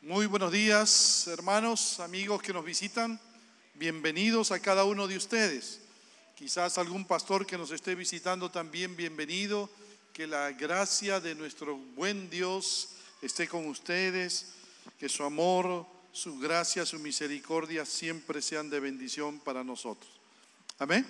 Muy buenos días, hermanos, amigos que nos visitan. Bienvenidos a cada uno de ustedes. Quizás algún pastor que nos esté visitando también, bienvenido. Que la gracia de nuestro buen Dios esté con ustedes. Que su amor, su gracia, su misericordia siempre sean de bendición para nosotros. Amén.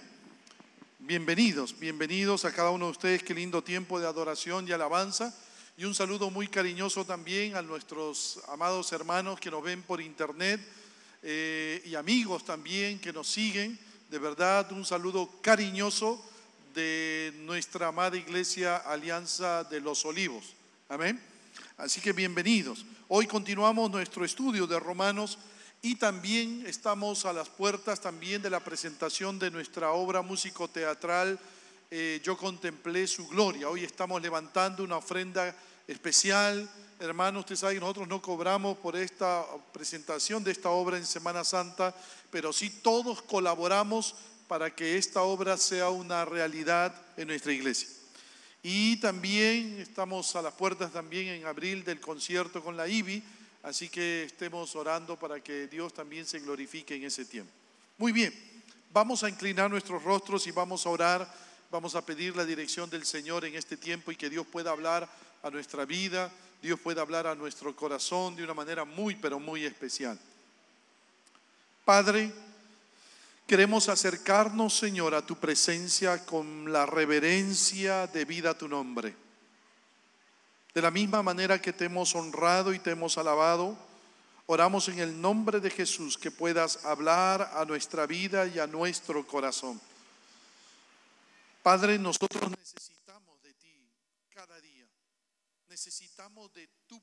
Bienvenidos a cada uno de ustedes. Qué lindo tiempo de adoración y alabanza. Y un saludo muy cariñoso también a nuestros amados hermanos que nos ven por internet y amigos también que nos siguen. De verdad, un saludo cariñoso de nuestra amada iglesia Alianza de los Olivos. Amén. Así que bienvenidos. Hoy continuamos nuestro estudio de Romanos y también estamos a las puertas también de la presentación de nuestra obra músico-teatral Yo contemplé su gloria. Hoy estamos levantando una ofrenda especial. Hermanos, ustedes saben que nosotros no cobramos por esta presentación de esta obra en Semana Santa, pero sí todos colaboramos para que esta obra sea una realidad en nuestra iglesia. Y también estamos a las puertas también en abril del concierto con la IBI, así que estemos orando para que Dios también se glorifique en ese tiempo. Muy bien, vamos a inclinar nuestros rostros y vamos a orar. Vamos a pedir la dirección del Señor en este tiempo y que Dios pueda hablar a nuestra vida, Dios pueda hablar a nuestro corazón de una manera muy, pero muy especial. Padre, queremos acercarnos, Señor, a tu presencia con la reverencia debida a tu nombre. De la misma manera que te hemos honrado y te hemos alabado, oramos en el nombre de Jesús que puedas hablar a nuestra vida y a nuestro corazón. Padre, nosotros necesitamos de ti cada día. Necesitamos de tu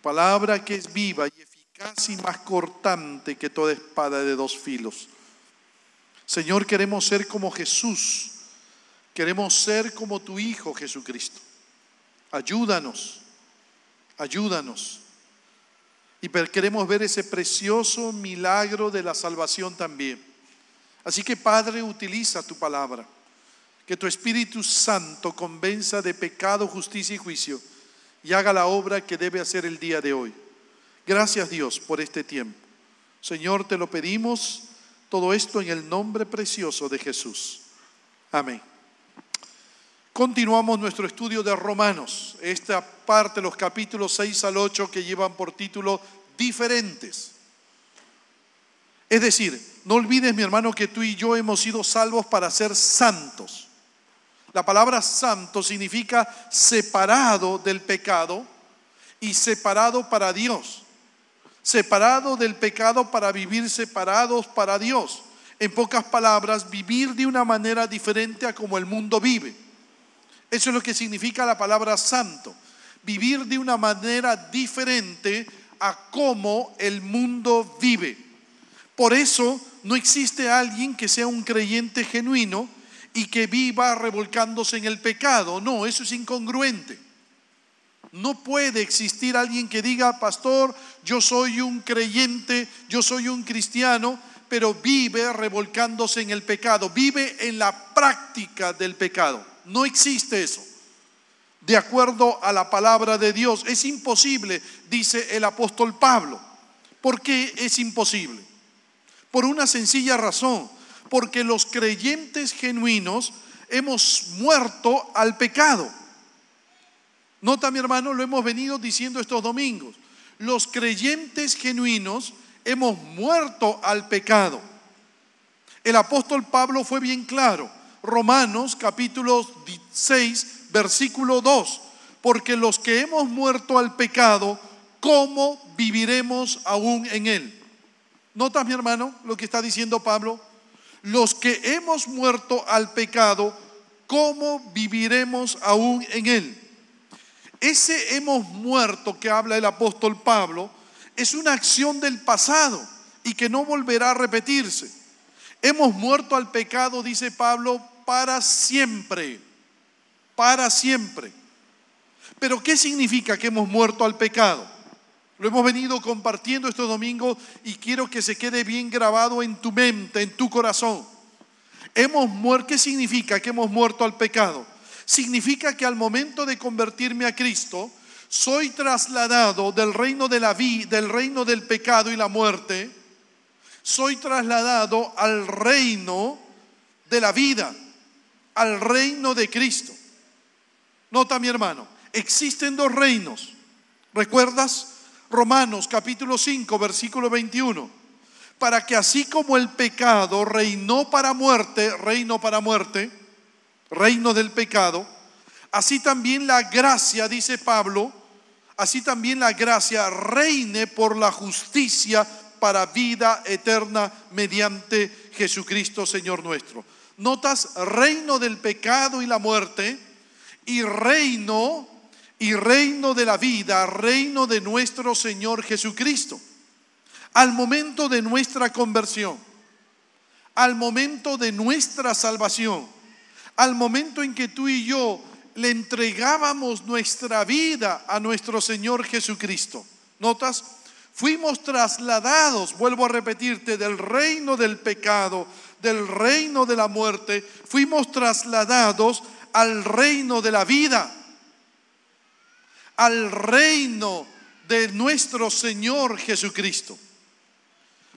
palabra que es viva y eficaz y más cortante que toda espada de dos filos. Señor, queremos ser como Jesús, queremos ser como tu Hijo Jesucristo. Ayúdanos. Y queremos ver ese precioso milagro de la salvación también. Así que, Padre, utiliza tu palabra. Que tu Espíritu Santo convenza de pecado, justicia y juicio y haga la obra que debe hacer el día de hoy. Gracias, Dios, por este tiempo. Señor, te lo pedimos, todo esto en el nombre precioso de Jesús. Amén. Continuamos nuestro estudio de Romanos. Esta parte, los capítulos 6 al 8, que llevan por título Diferentes. Es decir, no olvides, mi hermano, que tú y yo hemos sido salvos para ser santos. La palabra santo significa separado del pecado y separado para Dios. Separado del pecado para vivir separados para Dios. En pocas palabras, vivir de una manera diferente a como el mundo vive. Eso es lo que significa la palabra santo. Vivir de una manera diferente a como el mundo vive. Por eso no existe alguien que sea un creyente genuino y que viva revolcándose en el pecado. No, eso es incongruente. No puede existir alguien que diga: pastor, yo soy un creyente, yo soy un cristiano, pero vive revolcándose en el pecado, vive en la práctica del pecado. No existe eso. De acuerdo a la palabra de Dios, es imposible, dice el apóstol Pablo. ¿Por qué es imposible? Por una sencilla razón, porque los creyentes genuinos hemos muerto al pecado. Nota, mi hermano, lo hemos venido diciendo estos domingos. Los creyentes genuinos hemos muerto al pecado. El apóstol Pablo fue bien claro. Romanos capítulo 6, versículo 2. Porque los que hemos muerto al pecado, ¿cómo viviremos aún en él? ¿Notas, mi hermano, lo que está diciendo Pablo? Los que hemos muerto al pecado, ¿cómo viviremos aún en él? Ese hemos muerto que habla el apóstol Pablo es una acción del pasado y que no volverá a repetirse. Hemos muerto al pecado, dice Pablo, para siempre. Para siempre. Pero ¿qué significa que hemos muerto al pecado? Lo hemos venido compartiendo estos domingos y quiero que se quede bien grabado en tu mente, en tu corazón. ¿Qué significa que hemos muerto al pecado? Significa que al momento de convertirme a Cristo, soy trasladado del reino del reino del pecado y la muerte, soy trasladado al reino de la vida, al reino de Cristo. Nota, mi hermano, existen dos reinos. ¿Recuerdas? Romanos capítulo 5, versículo 21. Para que así como el pecado reinó para muerte, reino del pecado, así también la gracia, dice Pablo, así también la gracia reine por la justicia para vida eterna mediante Jesucristo Señor nuestro. ¿Notas? Reino del pecado y la muerte y reino de la vida, reino de nuestro Señor Jesucristo. Al momento de nuestra conversión, al momento de nuestra salvación, al momento en que tú y yo le entregábamos nuestra vida a nuestro Señor Jesucristo. ¿Notas? Fuimos trasladados, vuelvo a repetirte, del reino del pecado, del reino de la muerte, fuimos trasladados al reino de la vida, al reino de nuestro Señor Jesucristo.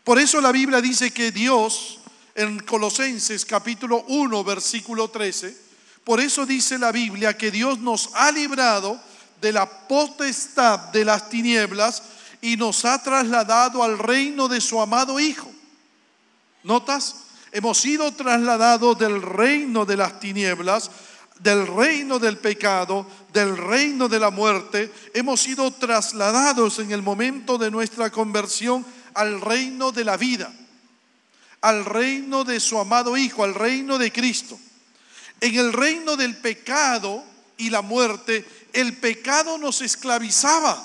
Por eso la Biblia dice que Dios, en Colosenses capítulo 1, versículo 13, por eso dice la Biblia que Dios nos ha librado de la potestad de las tinieblas y nos ha trasladado al reino de su amado Hijo. ¿Notas? Hemos sido trasladados del reino de las tinieblas, del reino del pecado, del reino de la muerte. Hemos sido trasladados en el momento de nuestra conversión al reino de la vida, al reino de su amado Hijo, al reino de Cristo. En el reino del pecado y la muerte, el pecado nos esclavizaba.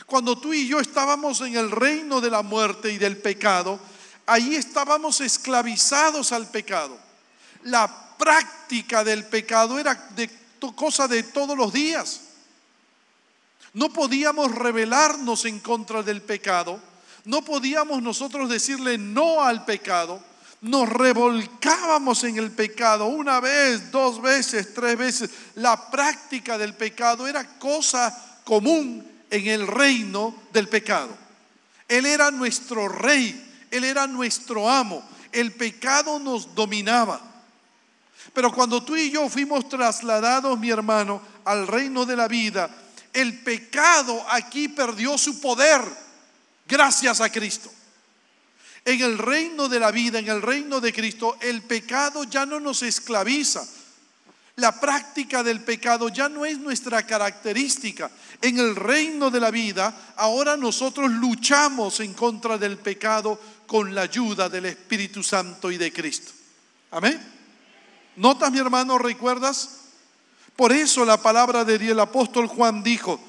Cuando tú y yo estábamos en el reino de la muerte y del pecado, ahí estábamos esclavizados al pecado. La práctica del pecado era cosa de todos los días. No podíamos rebelarnos en contra del pecado. No podíamos nosotros decirle no al pecado. Nos revolcábamos en el pecado una vez, dos veces, tres veces. La práctica del pecado era cosa común en el reino del pecado. Él era nuestro rey, Él era nuestro amo. El pecado nos dominaba. Pero cuando tú y yo fuimos trasladados, mi hermano, al reino de la vida, el pecado aquí perdió su poder gracias a Cristo. En el reino de la vida, en el reino de Cristo, el pecado ya no nos esclaviza. La práctica del pecado ya no es nuestra característica. En el reino de la vida, ahora nosotros luchamos en contra del pecado con la ayuda del Espíritu Santo y de Cristo. Amén. ¿Notas, mi hermano? ¿Recuerdas? Por eso la palabra de Dios, el apóstol Juan dijo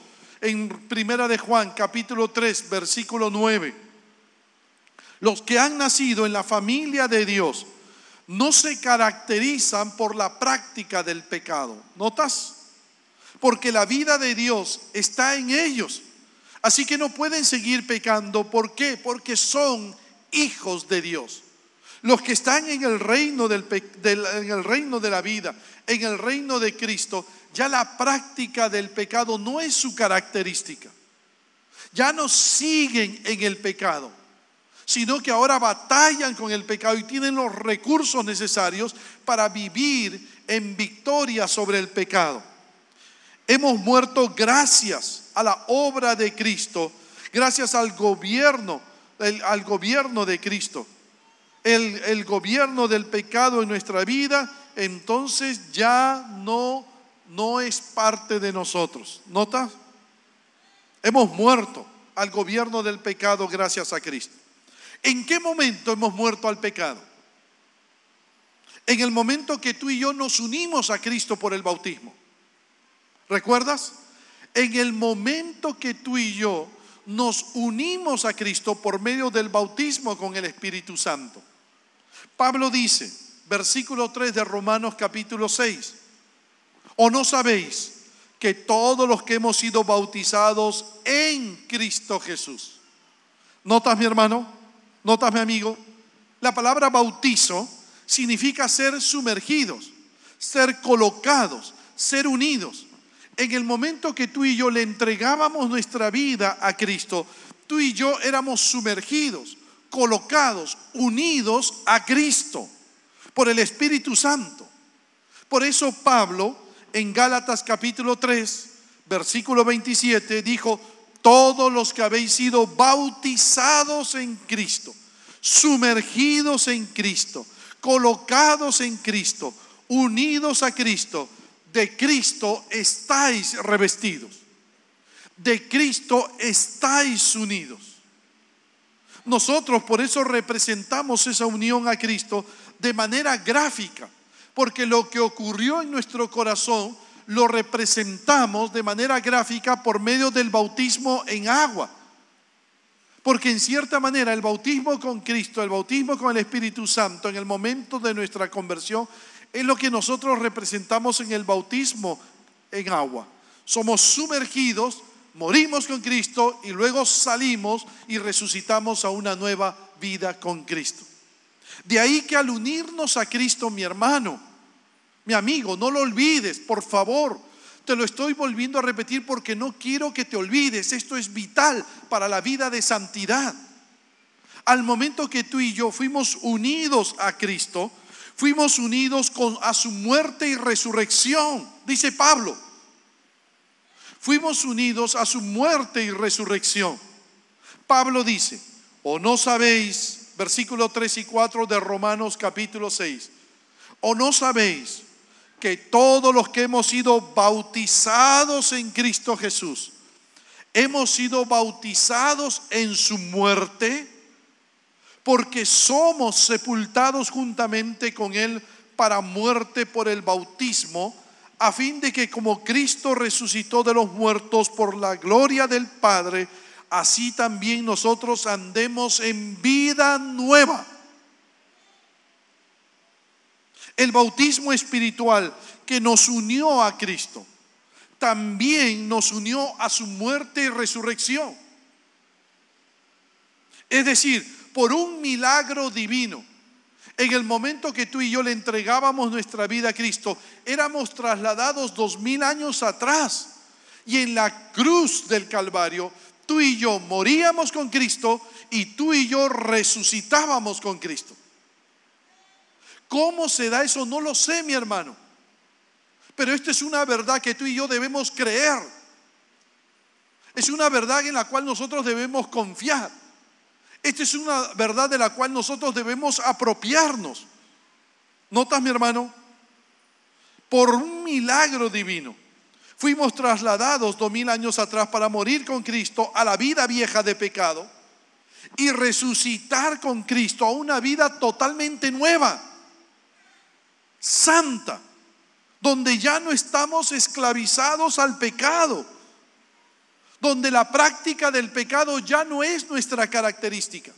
en Primera de Juan, capítulo 3, versículo 9: los que han nacido en la familia de Dios no se caracterizan por la práctica del pecado. ¿Notas? Porque la vida de Dios está en ellos. Así que no pueden seguir pecando. ¿Por qué? Porque son hijos de Dios. Los que están en el reino en el reino de la vida, en el reino de Cristo, ya la práctica del pecado no es su característica. Ya no siguen en el pecado, sino que ahora batallan con el pecado y tienen los recursos necesarios para vivir en victoria sobre el pecado. Hemos muerto gracias a la obra de Cristo, gracias al gobierno de Cristo. El gobierno del pecado en nuestra vida, entonces ya no es parte de nosotros. ¿Nota? Hemos muerto al gobierno del pecado gracias a Cristo. ¿En qué momento hemos muerto al pecado? En el momento que tú y yo nos unimos a Cristo por el bautismo. ¿Recuerdas? En el momento que tú y yo nos unimos a Cristo por medio del bautismo con el Espíritu Santo. Pablo dice, versículo 3 de Romanos capítulo 6: ¿o no sabéis que todos los que hemos sido bautizados en Cristo Jesús? ¿Notas, mi hermano? ¿Notas, mi amigo? La palabra bautizo significa ser sumergidos, ser colocados, ser unidos. En el momento que tú y yo le entregábamos nuestra vida a Cristo, tú y yo éramos sumergidos, colocados, unidos a Cristo por el Espíritu Santo. Por eso Pablo en Gálatas capítulo 3, versículo 27 dijo: todos los que habéis sido bautizados en Cristo, sumergidos en Cristo, colocados en Cristo, unidos a Cristo, de Cristo estáis revestidos, de Cristo estáis unidos. Nosotros por eso representamos esa unión a Cristo de manera gráfica, porque lo que ocurrió en nuestro corazón lo representamos de manera gráfica por medio del bautismo en agua. Porque en cierta manera el bautismo con Cristo, el bautismo con el Espíritu Santo en el momento de nuestra conversión es lo que nosotros representamos en el bautismo en agua. Somos sumergidos, morimos con Cristo y luego salimos y resucitamos a una nueva vida con Cristo. De ahí que al unirnos a Cristo, mi hermano, mi amigo, no lo olvides, por favor. Te lo estoy volviendo a repetir porque no quiero que te olvides. Esto es vital para la vida de santidad. Al momento que tú y yo fuimos unidos a Cristo, fuimos unidos a su muerte y resurrección, dice Pablo. Fuimos unidos a su muerte y resurrección. Pablo dice: ¿o no sabéis, versículos 3 y 4 de Romanos capítulo 6, o no sabéis que todos los que hemos sido bautizados en Cristo Jesús, hemos sido bautizados en su muerte? Porque somos sepultados juntamente con Él para muerte por el bautismo, a fin de que como Cristo resucitó de los muertos por la gloria del Padre, así también nosotros andemos en vida nueva. El bautismo espiritual que nos unió a Cristo, también nos unió a su muerte y resurrección. Es decir, por un milagro divino, en el momento que tú y yo le entregábamos nuestra vida a Cristo, éramos trasladados 2000 años atrás. Y en la cruz del Calvario, tú y yo moríamos con Cristo y tú y yo resucitábamos con Cristo. ¿Cómo se da eso? No lo sé, mi hermano. Pero esta es una verdad que tú y yo debemos creer. Es una verdad en la cual nosotros debemos confiar. Esta es una verdad de la cual nosotros debemos apropiarnos. ¿Notas, mi hermano? Por un milagro divino fuimos trasladados 2000 años atrás para morir con Cristo a la vida vieja de pecado y resucitar con Cristo a una vida totalmente nueva, santa, donde ya no estamos esclavizados al pecado, donde la práctica del pecado ya no es nuestra característica.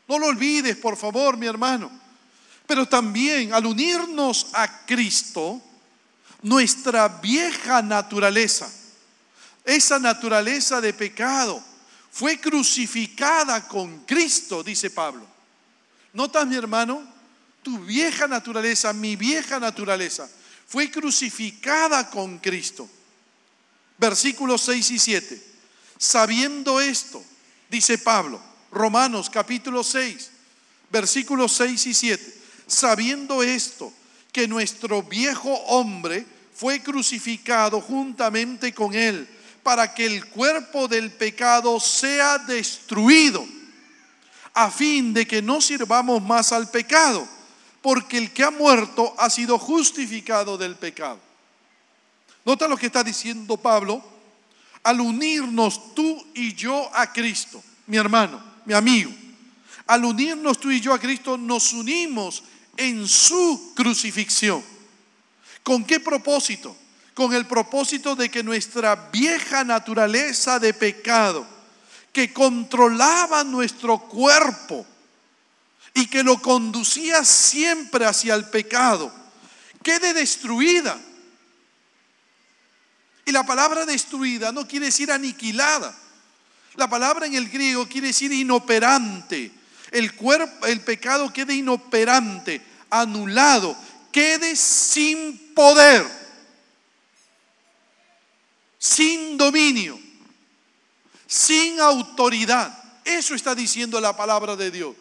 No lo olvides, por favor, mi hermano. Pero también al unirnos a Cristo, nuestra vieja naturaleza, esa naturaleza de pecado, fue crucificada con Cristo, dice Pablo. ¿Notas, mi hermano? Tu vieja naturaleza, mi vieja naturaleza, fue crucificada con Cristo. Versículos 6 y 7. Sabiendo esto, dice Pablo, Romanos capítulo 6, versículos 6 y 7. Sabiendo esto, que nuestro viejo hombre fue crucificado juntamente con él, para que el cuerpo del pecado sea destruido, a fin de que no sirvamos más al pecado, porque el que ha muerto ha sido justificado del pecado. Nota lo que está diciendo Pablo. Al unirnos tú y yo a Cristo, mi hermano, mi amigo, al unirnos tú y yo a Cristo, nos unimos en su crucifixión. ¿Con qué propósito? Con el propósito de que nuestra vieja naturaleza de pecado, que controlaba nuestro cuerpo y que lo conducía siempre hacia el pecado, quede destruida. Y la palabra destruida no quiere decir aniquilada. La palabra en el griego quiere decir inoperante. El pecado quede inoperante, anulado, quede sin poder. sin dominio, sin autoridad. Eso está diciendo la palabra de Dios.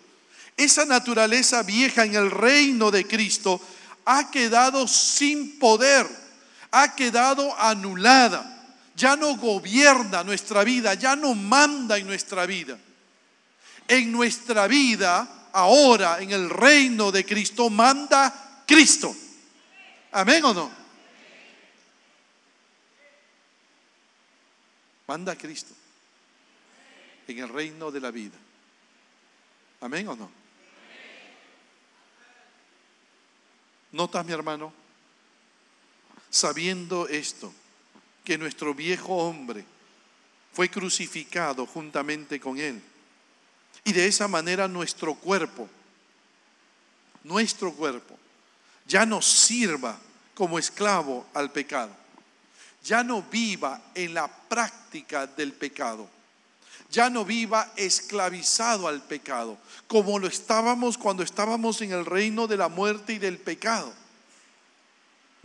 Esa naturaleza vieja en el reino de Cristo ha quedado sin poder, ha quedado anulada. Ya no gobierna nuestra vida, ya no manda en nuestra vida. En nuestra vida, ahora en el reino de Cristo, manda Cristo. ¿Amén o no? Manda Cristo en el reino de la vida. ¿Amén o no? ¿Notas, mi hermano? Sabiendo esto, que nuestro viejo hombre fue crucificado juntamente con él, y de esa manera nuestro cuerpo ya no sirva como esclavo al pecado, ya no viva en la práctica del pecado, ya no viva esclavizado al pecado, como lo estábamos cuando estábamos en el reino de la muerte y del pecado.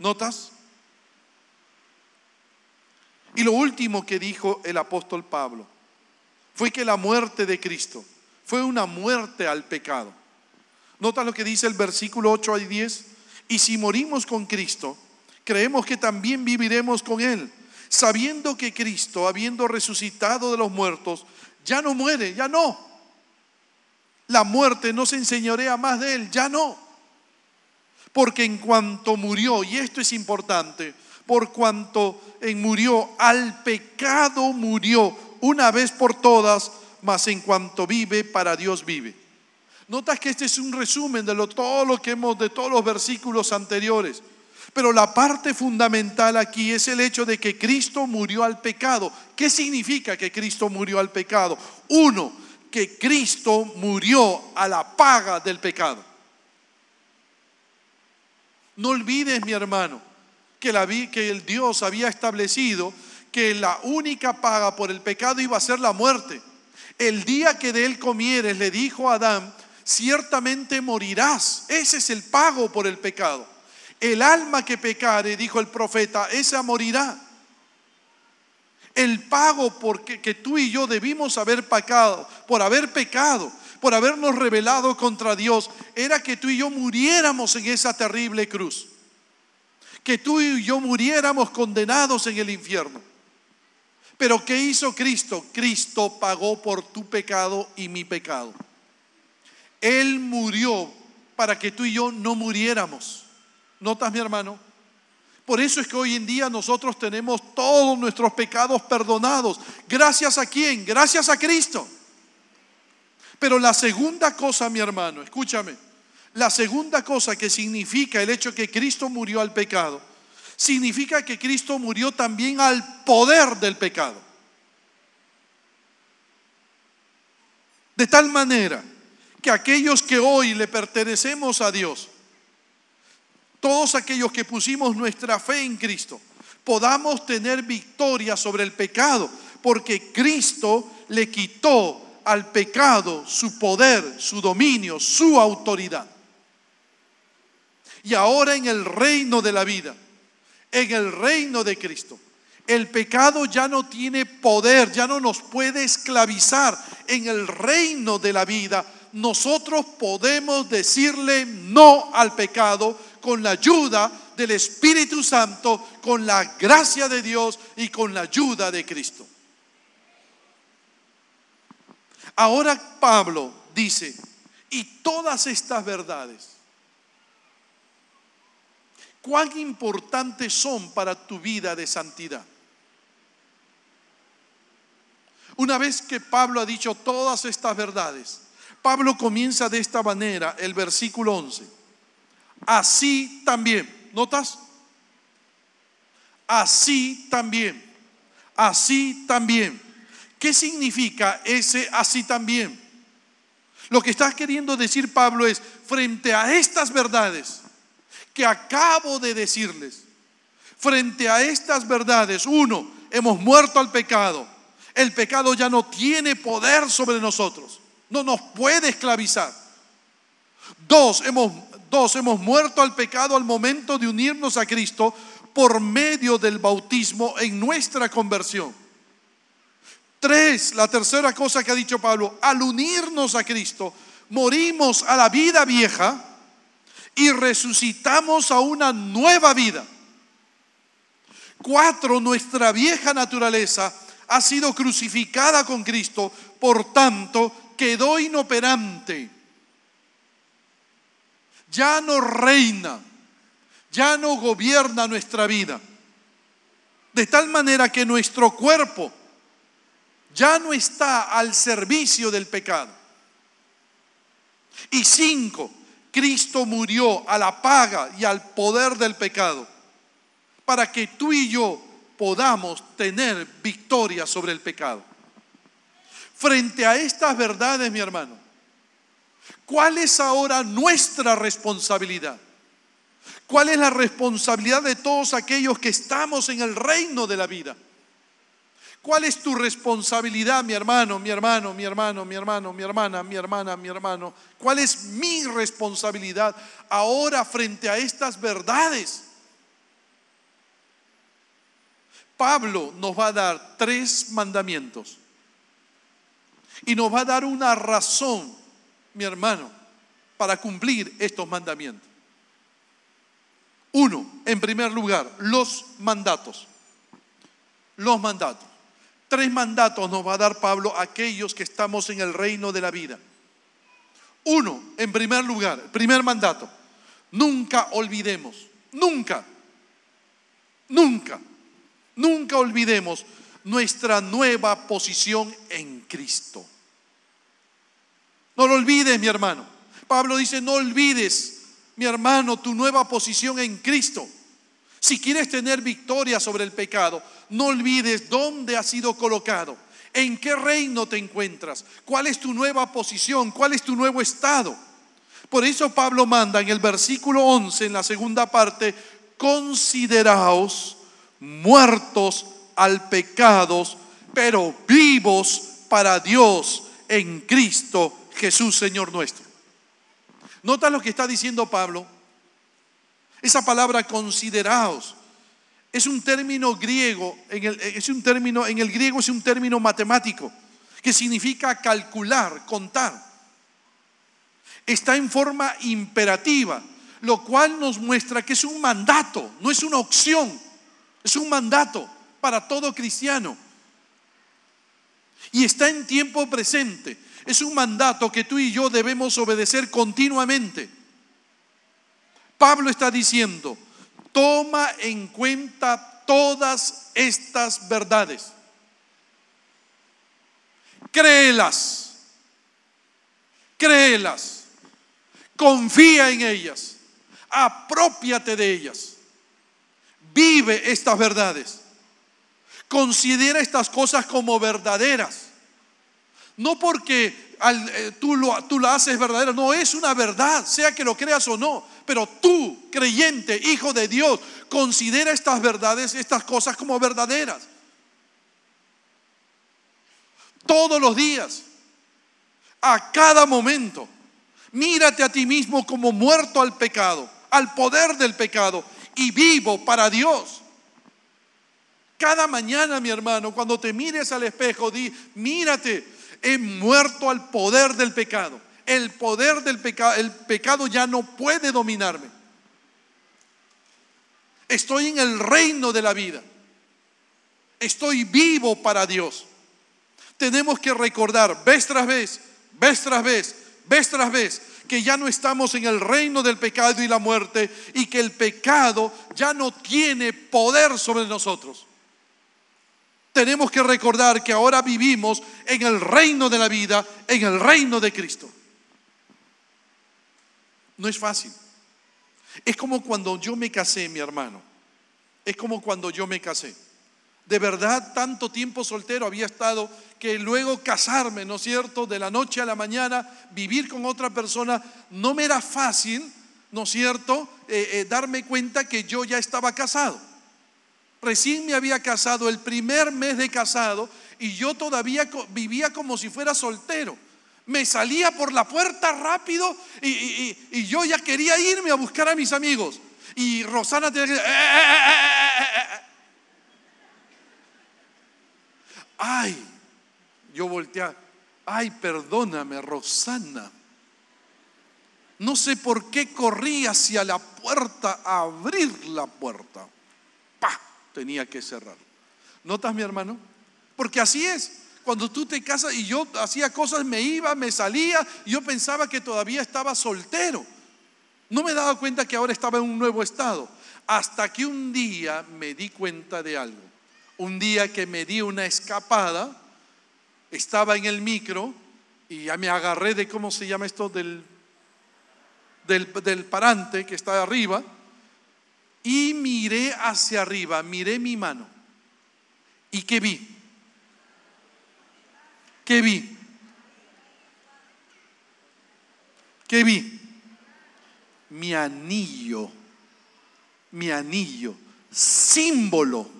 ¿Notas? Y lo último que dijo el apóstol Pablo fue que la muerte de Cristo fue una muerte al pecado. ¿Nota lo que dice el versículo 8 y 10? Y si morimos con Cristo, creemos que también viviremos con Él, sabiendo que Cristo, habiendo resucitado de los muertos, ya no muere, ya no. La muerte no se enseñorea más de Él, ya no. Porque en cuanto murió, y esto es importante, por cuanto murió, al pecado murió una vez por todas, mas en cuanto vive, para Dios vive. Notas que este es un resumen de todo lo que de todos los versículos anteriores. Pero la parte fundamental aquí es el hecho de que Cristo murió al pecado. ¿Qué significa que Cristo murió al pecado? Uno, que Cristo murió a la paga del pecado. No olvides, mi hermano, que el Dios había establecido que la única paga por el pecado iba a ser la muerte. El día que de él comieres, le dijo a Adán, ciertamente morirás. Ese es el pago por el pecado. El alma que pecare, dijo el profeta, esa morirá. El pago que tú y yo debimos haber pagado, por habernos rebelado contra Dios, era que tú y yo muriéramos en esa terrible cruz. Que tú y yo muriéramos condenados en el infierno. Pero ¿qué hizo Cristo? Cristo pagó por tu pecado y mi pecado. Él murió para que tú y yo no muriéramos. ¿Notas, mi hermano? Por eso es que hoy en día nosotros tenemos todos nuestros pecados perdonados. ¿Gracias a quién? Gracias a Cristo. Pero la segunda cosa, mi hermano, escúchame. La segunda cosa que significa el hecho que Cristo murió al pecado, significa que Cristo murió también al poder del pecado. De tal manera que aquellos que hoy le pertenecemos a Dios, todos aquellos que pusimos nuestra fe en Cristo, podamos tener victoria sobre el pecado, porque Cristo le quitó al pecado su poder, su dominio, su autoridad. Y ahora en el reino de la vida, en el reino de Cristo, el pecado ya no tiene poder, ya no nos puede esclavizar. En el reino de la vida, nosotros podemos decirle no al pecado con la ayuda del Espíritu Santo, con la gracia de Dios y con la ayuda de Cristo. Ahora Pablo dice, y todas estas verdades, ¿cuán importantes son para tu vida de santidad? Una vez que Pablo ha dicho todas estas verdades, Pablo comienza de esta manera el versículo 11. Así también, ¿notas? Así también, así también. ¿Qué significa ese así también? Lo que está queriendo decir Pablo es, frente a estas verdades que acabo de decirles, frente a estas verdades, uno, hemos muerto al pecado. El pecado ya no tiene poder sobre nosotros, no nos puede esclavizar. Dos, hemos muerto al pecado al momento de unirnos a Cristo, por medio del bautismo en nuestra conversión. 3, la tercera cosa que ha dicho Pablo: al unirnos a Cristo, morimos a la vida vieja y resucitamos a una nueva vida. 4, nuestra vieja naturaleza ha sido crucificada con Cristo, por tanto quedó inoperante. Ya no reina, ya no gobierna nuestra vida. De tal manera que nuestro cuerpo ya no está al servicio del pecado. Y 5, Cristo murió a la paga y al poder del pecado, para que tú y yo podamos tener victoria sobre el pecado. Frente a estas verdades, mi hermano, ¿cuál es ahora nuestra responsabilidad? ¿Cuál es la responsabilidad de todos aquellos que estamos en el reino de la vida? ¿Cuál es tu responsabilidad, mi hermano, mi hermano, mi hermano, mi hermano, mi hermana, mi hermana, mi hermano? ¿Cuál es mi responsabilidad ahora frente a estas verdades? Pablo nos va a dar 3 mandamientos y nos va a dar una razón, mi hermano, para cumplir estos mandamientos. 1, en primer lugar, los mandatos. Los mandatos. 3 mandatos nos va a dar Pablo a aquellos que estamos en el reino de la vida. 1, en primer lugar, primer mandato: nunca olvidemos, nunca olvidemos nuestra nueva posición en Cristo. No lo olvides, mi hermano. Pablo dice: no olvides, mi hermano, tu nueva posición en Cristo. Si quieres tener victoria sobre el pecado, no olvides dónde has sido colocado, en qué reino te encuentras, cuál es tu nueva posición, cuál es tu nuevo estado. Por eso Pablo manda en el versículo 11, en la segunda parte: consideraos muertos al pecado, pero vivos para Dios en Cristo Jesús, Señor nuestro. ¿Nota lo que está diciendo Pablo? Esa palabra consideraos es un término griego, en el griego es un término matemático que significa calcular, contar. Está en forma imperativa, lo cual nos muestra que es un mandato, no es una opción, es un mandato para todo cristiano. Y está en tiempo presente. Es un mandato que tú y yo debemos obedecer continuamente. Pablo está diciendo: toma en cuenta todas estas verdades. Créelas. Confía en ellas. Aprópiate de ellas. Vive estas verdades. Considera estas cosas como verdaderas. No porque tú la haces verdadera, no, es una verdad, sea que lo creas o no. Pero tú, creyente, hijo de Dios, considera estas verdades, estas cosas como verdaderas. Todos los días, a cada momento, mírate a ti mismo como muerto al pecado, al poder del pecado, y vivo para Dios. Cada mañana, mi hermano, cuando te mires al espejo, mírate: he muerto al poder del pecado. El poder del pecado, el pecado ya no puede dominarme. Estoy en el reino de la vida. Estoy vivo para Dios. Tenemos que recordar vez tras vez, que ya no estamos en el reino del pecado y la muerte, y que el pecado ya no tiene poder sobre nosotros. Tenemos que recordar que ahora vivimos en el reino de la vida, en el reino de Cristo. No es fácil. Es como cuando yo me casé, mi hermano. Es como cuando yo me casé. De verdad, tanto tiempo soltero había estado que luego casarme, ¿no es cierto? De la noche a la mañana, vivir con otra persona, no me era fácil, ¿no es cierto? Darme cuenta que yo ya estaba casado. Recién me había casado, el primer mes de casado, y yo todavía vivía como si fuera soltero. Me salía por la puerta rápido y yo ya quería irme a buscar a mis amigos. Y Rosana tenía que decir: Ay, yo volteé, ay, perdóname, Rosana. No sé por qué corrí hacia la puerta a abrir la puerta. ¡Pah! Tenía que cerrar. ¿Notas, mi hermano? Porque así es. Cuando tú te casas y yo hacía cosas, me iba, me salía, y yo pensaba que todavía estaba soltero. No me daba cuenta que ahora estaba en un nuevo estado. Hasta que un día me di cuenta de algo. Un día que me di una escapada, estaba en el micro y ya me agarré de, ¿cómo se llama esto? Del parante que está arriba, y miré hacia arriba, miré mi mano. ¿Y qué vi? ¿Qué vi? ¿Qué vi? Mi anillo, símbolo,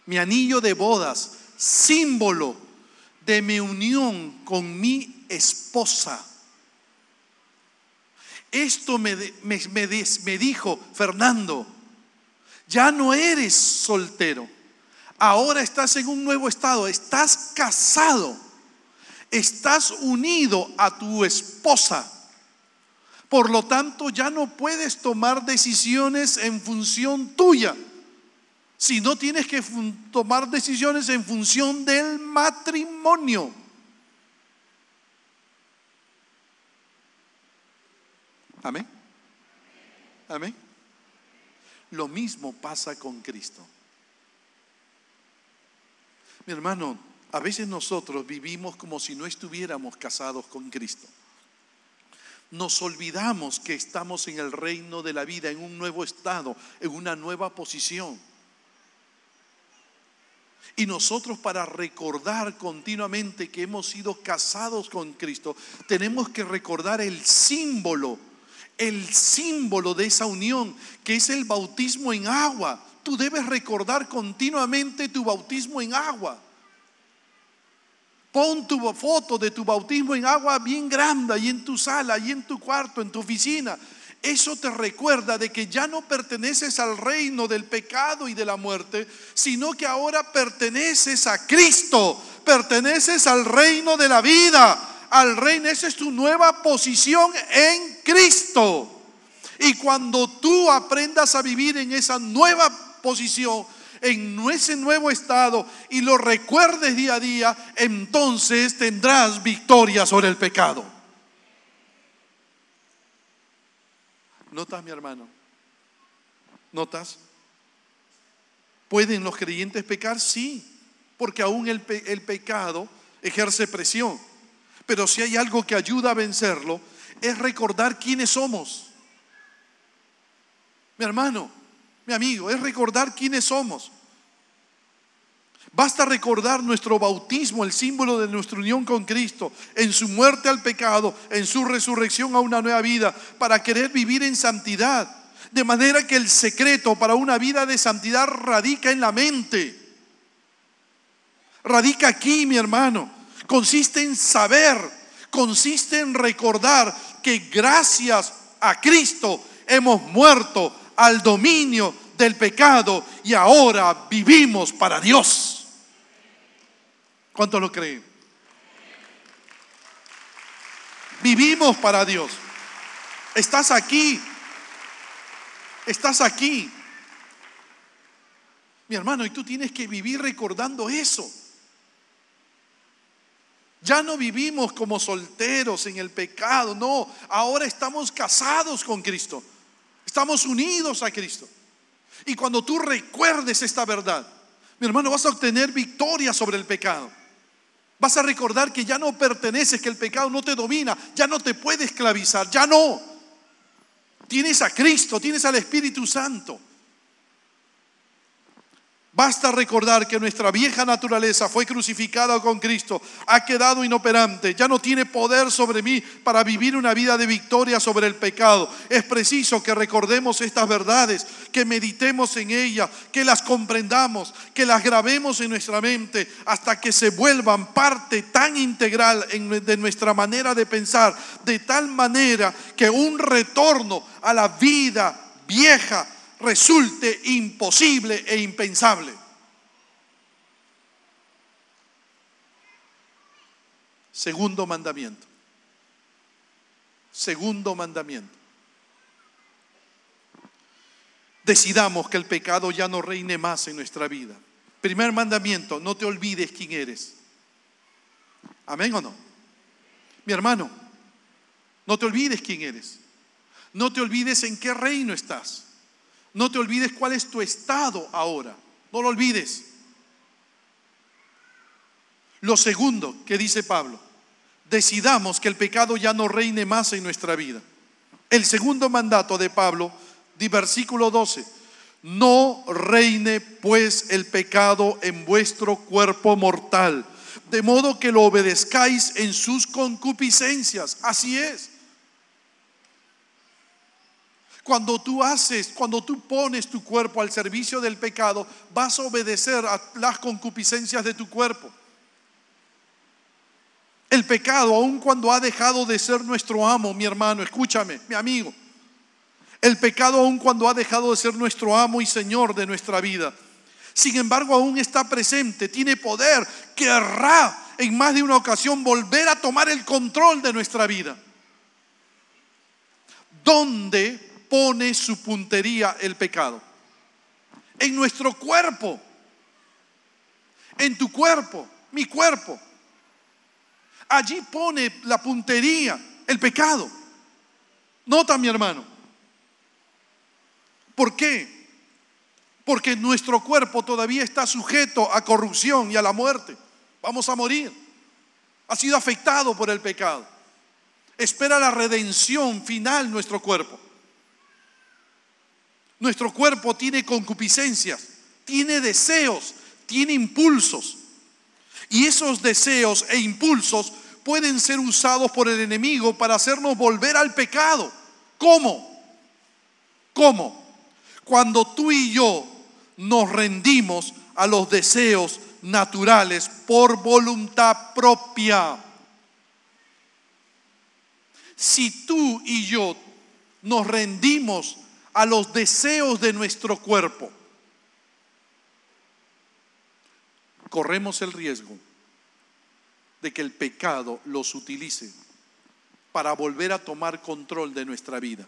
mi anillo de bodas, símbolo de mi unión con mi esposa. Esto me dijo: Fernando, ya no eres soltero, ahora estás en un nuevo estado, estás casado, estás unido a tu esposa. Por lo tanto, ya no puedes tomar decisiones en función tuya, sino tienes que tomar decisiones en función del matrimonio. Amén. Amén. Lo mismo pasa con Cristo. Mi hermano, a veces nosotros vivimos como si no estuviéramos casados con Cristo. Nos olvidamos que estamos en el reino de la vida, en un nuevo estado, en una nueva posición. Y nosotros, para recordar continuamente que hemos sido casados con Cristo, tenemos que recordar el símbolo de esa unión, que es el bautismo en agua. Tú debes recordar continuamente tu bautismo en agua. Pon tu foto de tu bautismo en agua bien grande, ahí en tu sala, ahí en tu cuarto, en tu oficina. Eso te recuerda de que ya no perteneces al reino del pecado y de la muerte, sino que ahora perteneces a Cristo, perteneces al reino de la vida, al reino. Esa es tu nueva posición en Cristo. Y cuando tú aprendas a vivir en esa nueva posición, en ese nuevo estado, y lo recuerdes día a día, entonces tendrás victoria sobre el pecado. ¿Notas, mi hermano? ¿Notas? ¿Pueden los creyentes pecar? Sí, porque aún el pecado ejerce presión. Pero si hay algo que ayuda a vencerlo, es recordar quiénes somos. Mi hermano, mi amigo, es recordar quiénes somos. Basta recordar nuestro bautismo, el símbolo de nuestra unión con Cristo, en su muerte al pecado, en su resurrección a una nueva vida, para querer vivir en santidad. De manera que el secreto para una vida de santidad radica en la mente. Radica aquí, mi hermano. Consiste en saber, consiste en recordar que gracias a Cristo hemos muerto al dominio del pecado y ahora vivimos para Dios. ¿Cuántos lo creen? Vivimos para Dios. Estás aquí. Estás aquí. Mi hermano, y tú tienes que vivir recordando eso. Ya no vivimos como solteros en el pecado, no. Ahora estamos casados con Cristo. Estamos unidos a Cristo. Y cuando tú recuerdes esta verdad, mi hermano, vas a obtener victoria sobre el pecado. Vas a recordar que ya no perteneces, que el pecado no te domina, ya no te puede esclavizar, ya no. Tienes a Cristo, tienes al Espíritu Santo. Basta recordar que nuestra vieja naturaleza fue crucificada con Cristo, ha quedado inoperante, ya no tiene poder sobre mí para vivir una vida de victoria sobre el pecado. Es preciso que recordemos estas verdades, que meditemos en ellas, que las comprendamos, que las grabemos en nuestra mente hasta que se vuelvan parte tan integral de nuestra manera de pensar, de tal manera que un retorno a la vida vieja resulte imposible e impensable. Segundo mandamiento. Segundo mandamiento. Decidamos que el pecado ya no reine más en nuestra vida. Primer mandamiento, no te olvides quién eres. ¿Amén o no? Mi hermano, no te olvides quién eres. No te olvides en qué reino estás. No te olvides cuál es tu estado ahora. No lo olvides. Lo segundo que dice Pablo, decidamos que el pecado ya no reine más en nuestra vida. El segundo mandato de Pablo, de versículo 12, no reine pues el pecado en vuestro cuerpo mortal, de modo que lo obedezcáis en sus concupiscencias. Así es. Cuando tú pones tu cuerpo al servicio del pecado, vas a obedecer a las concupiscencias de tu cuerpo. El pecado, aun cuando ha dejado de ser nuestro amo, mi hermano, escúchame, mi amigo. El pecado, aun cuando ha dejado de ser nuestro amo y Señor de nuestra vida, sin embargo, aún está presente, tiene poder, querrá en más de una ocasión volver a tomar el control de nuestra vida. ¿Dónde pone su puntería el pecado? En nuestro cuerpo, en tu cuerpo, mi cuerpo. Allí pone la puntería el pecado. Nota, mi hermano. ¿Por qué? Porque nuestro cuerpo todavía está sujeto a corrupción y a la muerte. Vamos a morir. Ha sido afectado por el pecado. Espera la redención final nuestro cuerpo. Nuestro cuerpo tiene concupiscencias, tiene deseos, tiene impulsos. Y esos deseos e impulsos pueden ser usados por el enemigo para hacernos volver al pecado. ¿Cómo? ¿Cómo? Cuando tú y yo nos rendimos a los deseos naturales por voluntad propia. Si tú y yo nos rendimos a los deseos de nuestro cuerpo, corremos el riesgo de que el pecado los utilice para volver a tomar control de nuestra vida.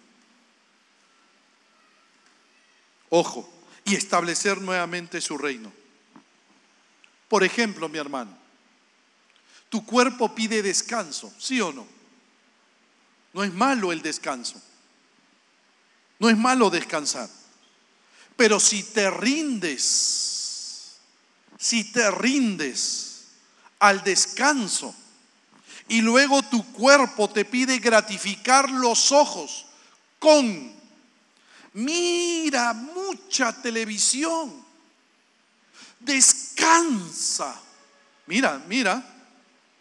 Ojo, y establecer nuevamente su reino. Por ejemplo, mi hermano, tu cuerpo pide descanso, ¿sí o no? No es malo el descanso. No es malo descansar. Pero si te rindes al descanso y luego tu cuerpo te pide gratificar los ojos con mira mucha televisión, descansa, mira,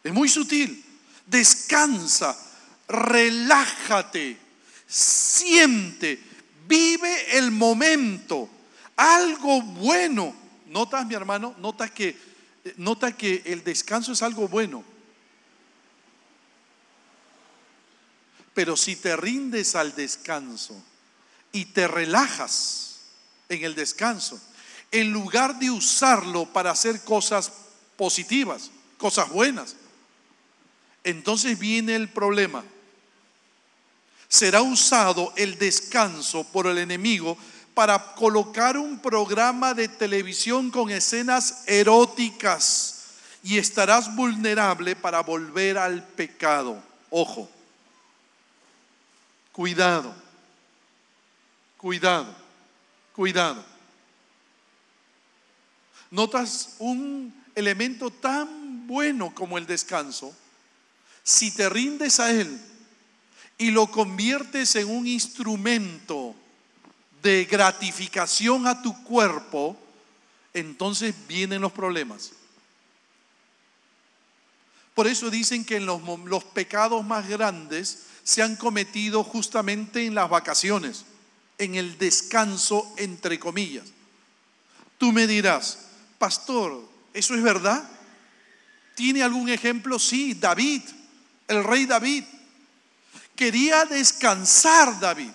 es muy sutil, descansa, relájate, siente, vive el momento, algo bueno. ¿Notas, mi hermano? Nota que el descanso es algo bueno. Pero si te rindes al descanso y te relajas en el descanso, en lugar de usarlo para hacer cosas positivas, cosas buenas, entonces viene el problema. Será usado el descanso por el enemigo para colocar un programa de televisión con escenas eróticas y estarás vulnerable para volver al pecado. Ojo, cuidado, cuidado, cuidado. ¿Notas un elemento tan bueno como el descanso? Si te rindes a él y lo conviertes en un instrumento de gratificación a tu cuerpo, entonces vienen los problemas. Por eso dicen que los pecados más grandes se han cometido justamente en las vacaciones, en el descanso entre comillas. Tú me dirás, pastor, ¿eso es verdad? ¿Tiene algún ejemplo? Sí, David, el rey David. Quería descansar David.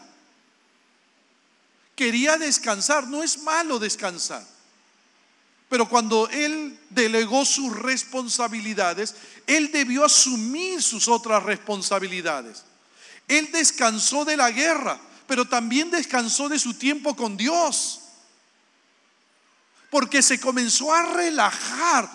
Quería descansar. No es malo descansar. Pero cuando él delegó sus responsabilidades, él debió asumir sus otras responsabilidades. Él descansó de la guerra, pero también descansó de su tiempo con Dios, porque se comenzó a relajar.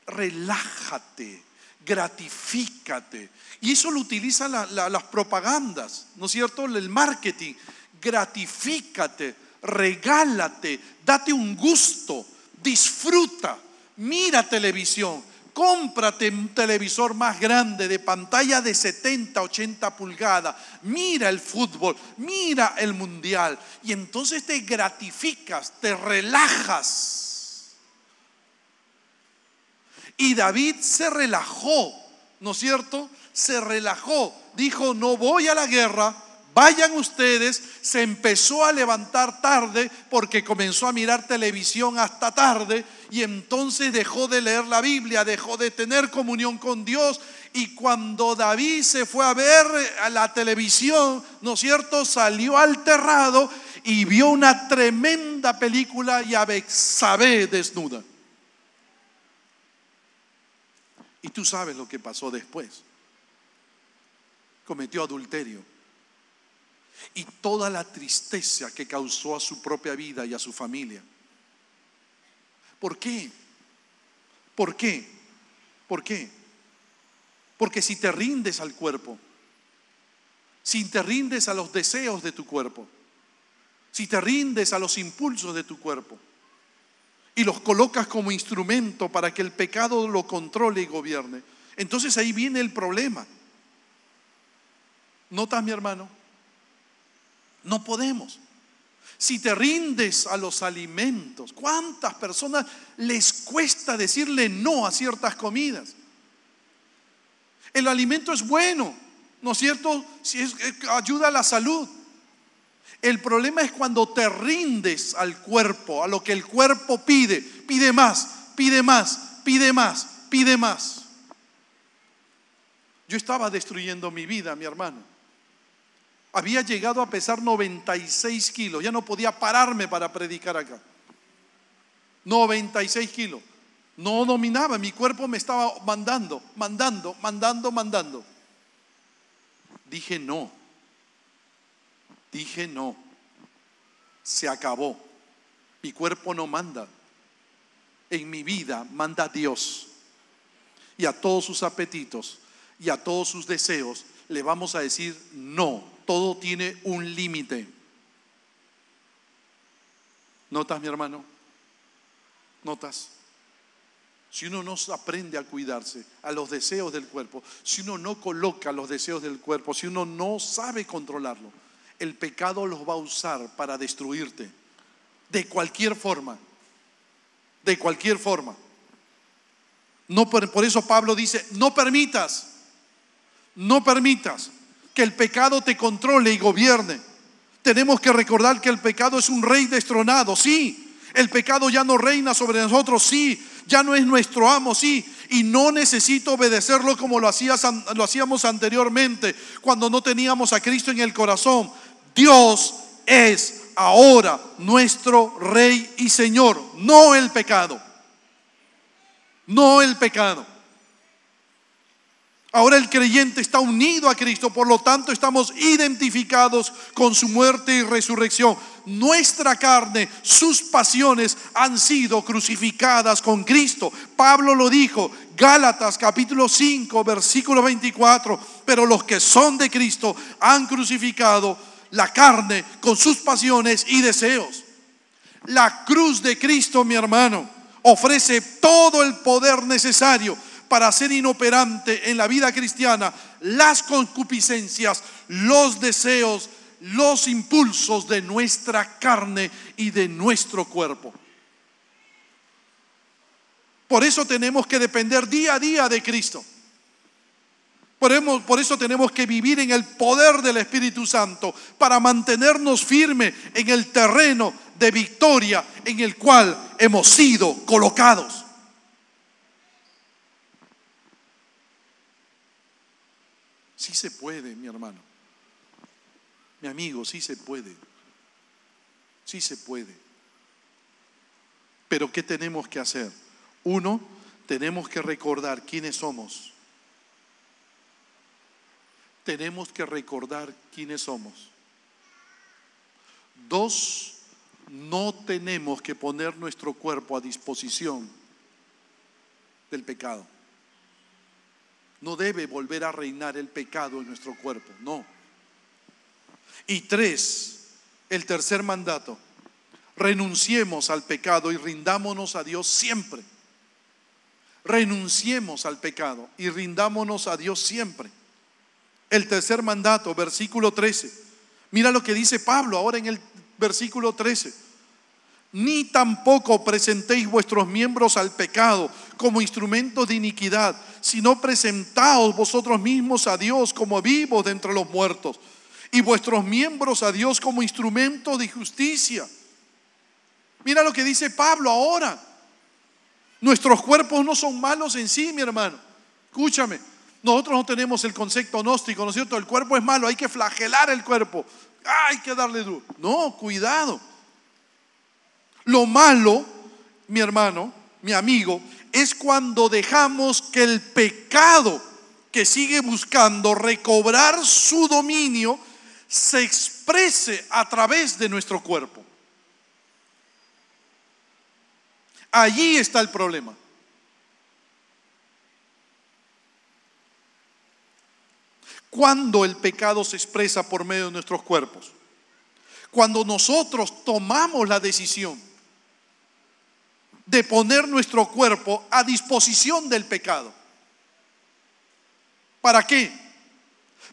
Relájate, gratifícate. Y eso lo utilizan las propagandas, ¿no es cierto? El marketing. Gratifícate, regálate, date un gusto, disfruta, mira televisión, cómprate un televisor más grande de pantalla de 70, 80 pulgadas, mira el fútbol, mira el mundial, y entonces te gratificas, te relajas. Y David se relajó, ¿no es cierto? Se relajó, dijo: no voy a la guerra, vayan ustedes. Se empezó a levantar tarde porque comenzó a mirar televisión hasta tarde, y entonces dejó de leer la Biblia, dejó de tener comunión con Dios. Y cuando David se fue a ver a la televisión, ¿no es cierto?, salió alterrado y vio una tremenda película y a Betsabé desnuda. Y tú sabes lo que pasó después. Cometió adulterio. Y toda la tristeza que causó a su propia vida y a su familia. ¿Por qué? ¿Por qué? ¿Por qué? Porque si te rindes al cuerpo, si te rindes a los deseos de tu cuerpo, si te rindes a los impulsos de tu cuerpo y los colocas como instrumento para que el pecado lo controle y gobierne, entonces ahí viene el problema. ¿Notas, mi hermano? No podemos. Si te rindes a los alimentos, ¿cuántas personas les cuesta decirle no a ciertas comidas? El alimento es bueno, ¿no es cierto? Si ayuda a la salud. El problema es cuando te rindes al cuerpo, a lo que el cuerpo pide. Pide más, pide más, pide más, pide más. Yo estaba destruyendo mi vida, mi hermano. Había llegado a pesar 96 kilos. Ya no podía pararme para predicar acá. 96 kilos. No dominaba. Mi cuerpo me estaba mandando. Dije no. Dije no. Se acabó. Mi cuerpo no manda. En mi vida manda Dios. Y a todos sus apetitos y a todos sus deseos le vamos a decir no. Todo tiene un límite. ¿Notas, mi hermano? ¿Notas? Si uno no aprende a cuidarse a los deseos del cuerpo, si uno no coloca los deseos del cuerpo, si uno no sabe controlarlo, el pecado los va a usar para destruirte. De cualquier forma. De cualquier forma. No, por eso Pablo dice: no permitas que el pecado te controle y gobierne. Tenemos que recordar que el pecado es un rey destronado, sí. El pecado ya no reina sobre nosotros, sí. Ya no es nuestro amo, sí. Y no necesito obedecerlo como lo hacíamos anteriormente, cuando no teníamos a Cristo en el corazón. Dios es ahora nuestro Rey y Señor, no el pecado. No el pecado. Ahora el creyente está unido a Cristo, por lo tanto estamos identificados con su muerte y resurrección. Nuestra carne, sus pasiones han sido crucificadas con Cristo. Pablo lo dijo, Gálatas capítulo 5, versículo 24. Pero los que son de Cristo han crucificado la carne con sus pasiones y deseos. La cruz de Cristo, mi hermano, ofrece todo el poder necesario para hacer inoperante en la vida cristiana las concupiscencias, los deseos, los impulsos de nuestra carne y de nuestro cuerpo. Por eso tenemos que depender día a día de Cristo. Por eso tenemos que vivir en el poder del Espíritu Santo para mantenernos firmes en el terreno de victoria en el cual hemos sido colocados. Sí se puede, mi hermano, mi amigo, sí se puede. Sí se puede. Pero ¿qué tenemos que hacer? Uno, tenemos que recordar quiénes somos. Tenemos que recordar quiénes somos. Dos, no tenemos que poner nuestro cuerpo a disposición del pecado. No debe volver a reinar el pecado en nuestro cuerpo, no. Y tres, el tercer mandato: renunciemos al pecado y rindámonos a Dios siempre. Renunciemos al pecado y rindámonos a Dios siempre. El tercer mandato, versículo 13. Mira lo que dice Pablo ahora en el versículo 13. Ni tampoco presentéis vuestros miembros al pecado como instrumentos de iniquidad, sino presentaos vosotros mismos a Dios como vivos de entre los muertos, y vuestros miembros a Dios como instrumentos de justicia. Mira lo que dice Pablo ahora. Nuestros cuerpos no son malos en sí, mi hermano. Escúchame, nosotros no tenemos el concepto gnóstico, ¿no es cierto? El cuerpo es malo, hay que flagelar el cuerpo, hay que darle duro. No, cuidado. Lo malo, mi hermano, mi amigo, es cuando dejamos que el pecado que sigue buscando recobrar su dominio se exprese a través de nuestro cuerpo. Allí está el problema. Cuando el pecado se expresa por medio de nuestros cuerpos, cuando nosotros tomamos la decisión de poner nuestro cuerpo a disposición del pecado. ¿Para qué?